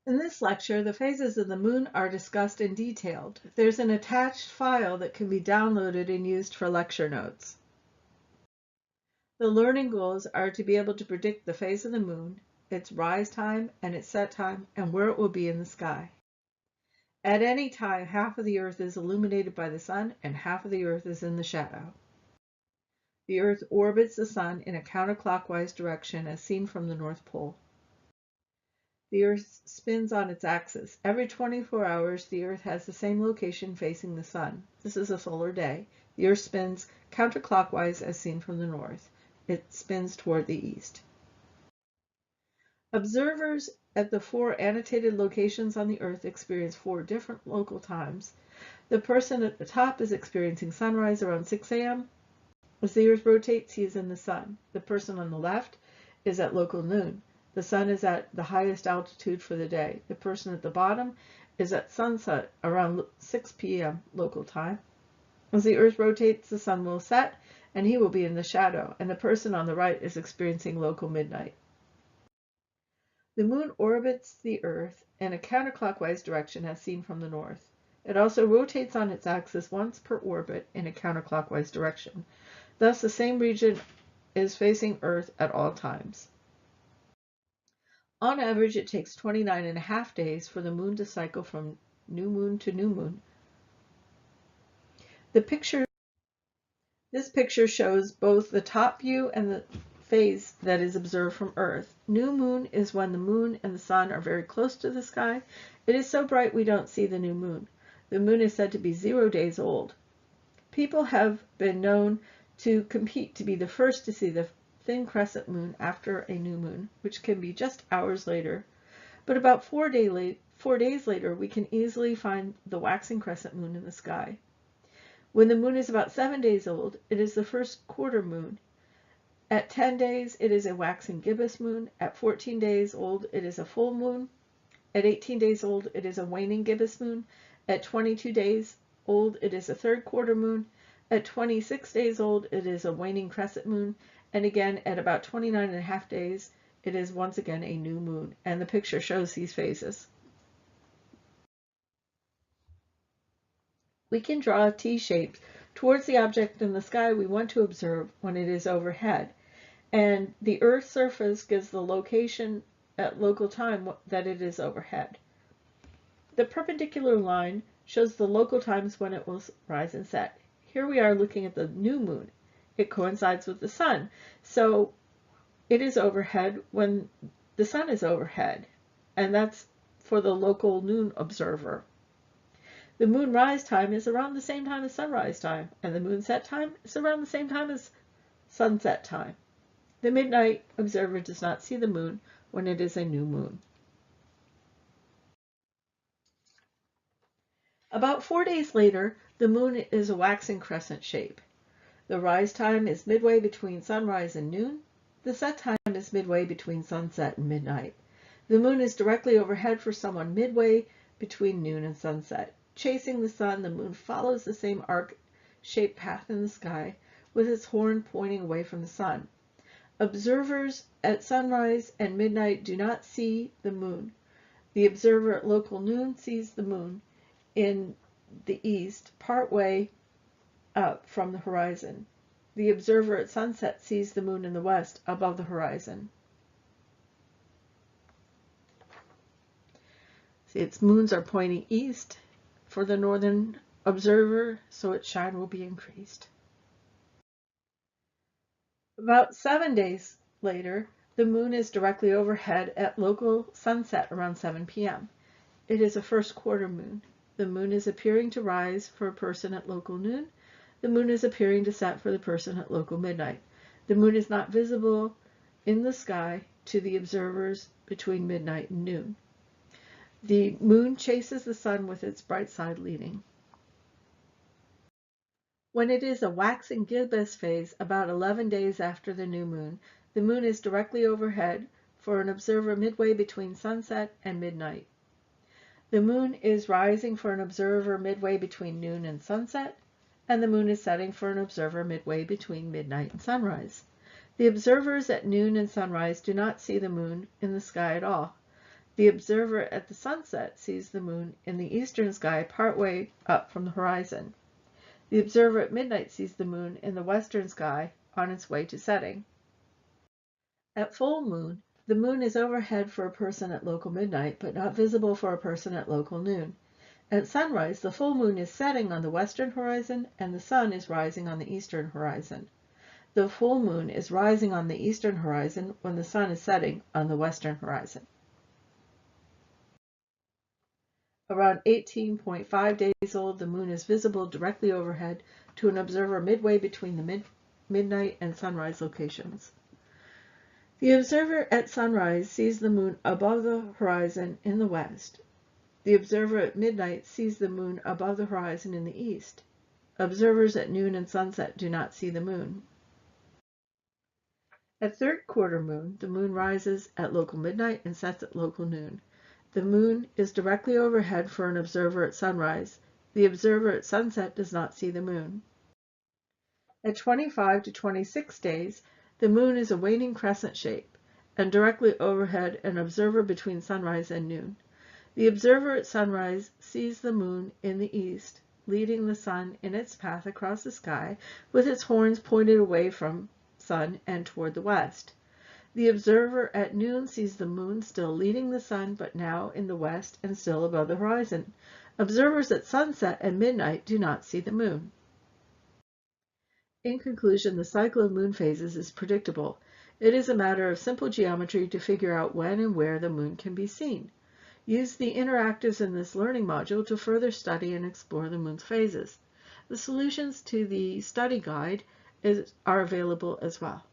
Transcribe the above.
In this lecture, the phases of the moon are discussed in detail. There's an attached file that can be downloaded and used for lecture notes. The learning goals are to be able to predict the phase of the moon, its rise time and its set time, and where it will be in the sky. At any time, half of the Earth is illuminated by the sun and half of the Earth is in the shadow. The Earth orbits the sun in a counterclockwise direction as seen from the North Pole. The Earth spins on its axis. Every 24 hours, the Earth has the same location facing the sun. This is a solar day. The Earth spins counterclockwise as seen from the north. It spins toward the east. Observers at the 4 annotated locations on the Earth experience 4 different local times. The person at the top is experiencing sunrise around 6 a.m. As the Earth rotates, he is in the sun. The person on the left is at local noon. The sun is at the highest altitude for the day. The person at the bottom is at sunset around 6 p.m. local time. As the Earth rotates, the sun will set and he will be in the shadow, and the person on the right is experiencing local midnight. The moon orbits the Earth in a counterclockwise direction as seen from the north. It also rotates on its axis once per orbit in a counterclockwise direction. Thus, the same region is facing Earth at all times. On average, it takes 29.5 days for the moon to cycle from new moon to new moon. This picture shows both the top view and the phase that is observed from Earth. New moon is when the moon and the sun are very close to the sky. It is so bright we don't see the new moon. The moon is said to be 0 days old. People have been known to compete to be the first to see the thin crescent moon after a new moon, which can be just hours later. But about 4 days later, we can easily find the waxing crescent moon in the sky. When the moon is about 7 days old, it is the first quarter moon. At 10 days, it is a waxing gibbous moon. At 14 days old, it is a full moon. At 18 days old, it is a waning gibbous moon. At 22 days old, it is a third quarter moon. At 26 days old, it is a waning crescent moon. And again, at about 29.5 days, it is once again a new moon. And the picture shows these phases. We can draw a T-shape towards the object in the sky we want to observe when it is overhead. And the Earth's surface gives the location at local time that it is overhead. The perpendicular line shows the local times when it will rise and set. Here we are looking at the new moon. It coincides with the sun, so it is overhead when the sun is overhead, and that's for the local noon observer. The moon rise time is around the same time as sunrise time, and the moon set time is around the same time as sunset time. The midnight observer does not see the moon when it is a new moon. About 4 days later, the moon is a waxing crescent shape. The rise time is midway between sunrise and noon. The set time is midway between sunset and midnight. The moon is directly overhead for someone midway between noon and sunset. Chasing the sun, the moon follows the same arc-shaped path in the sky, with its horn pointing away from the sun. Observers at sunrise and midnight do not see the moon. The observer at local noon sees the moon in the east, partway up from the horizon. The observer at sunset sees the moon in the west, above the horizon. See, its moons are pointing east for the northern observer, so its shine will be increased. About 7 days later, the moon is directly overhead at local sunset around 7 p.m. It is a first quarter moon. The moon is appearing to rise for a person at local noon. The moon is appearing to set for the person at local midnight. The moon is not visible in the sky to the observers between midnight and noon. The moon chases the sun with its bright side leading. When it is a waxing gibbous phase, about 11 days after the new moon, the moon is directly overhead for an observer midway between sunset and midnight. The moon is rising for an observer midway between noon and sunset, and the moon is setting for an observer midway between midnight and sunrise. The observers at noon and sunrise do not see the moon in the sky at all. The observer at the sunset sees the moon in the eastern sky partway up from the horizon. The observer at midnight sees the moon in the western sky on its way to setting. At full moon, the moon is overhead for a person at local midnight, but not visible for a person at local noon. At sunrise, the full moon is setting on the western horizon and the sun is rising on the eastern horizon. The full moon is rising on the eastern horizon when the sun is setting on the western horizon. Around 18.5 days old, the moon is visible directly overhead to an observer midway between the midnight and sunrise locations. The observer at sunrise sees the moon above the horizon in the west. The observer at midnight sees the moon above the horizon in the east. Observers at noon and sunset do not see the moon. At third quarter moon, the moon rises at local midnight and sets at local noon. The moon is directly overhead for an observer at sunrise. The observer at sunset does not see the moon. At 25 to 26 days, the moon is a waning crescent shape, and directly overhead an observer between sunrise and noon. The observer at sunrise sees the moon in the east, leading the sun in its path across the sky, with its horns pointed away from sun and toward the west. The observer at noon sees the moon still leading the sun, but now in the west and still above the horizon. Observers at sunset and midnight do not see the moon. In conclusion, the cycle of moon phases is predictable. It is a matter of simple geometry to figure out when and where the moon can be seen. Use the interactives in this learning module to further study and explore the moon's phases. The solutions to the study guide are available as well.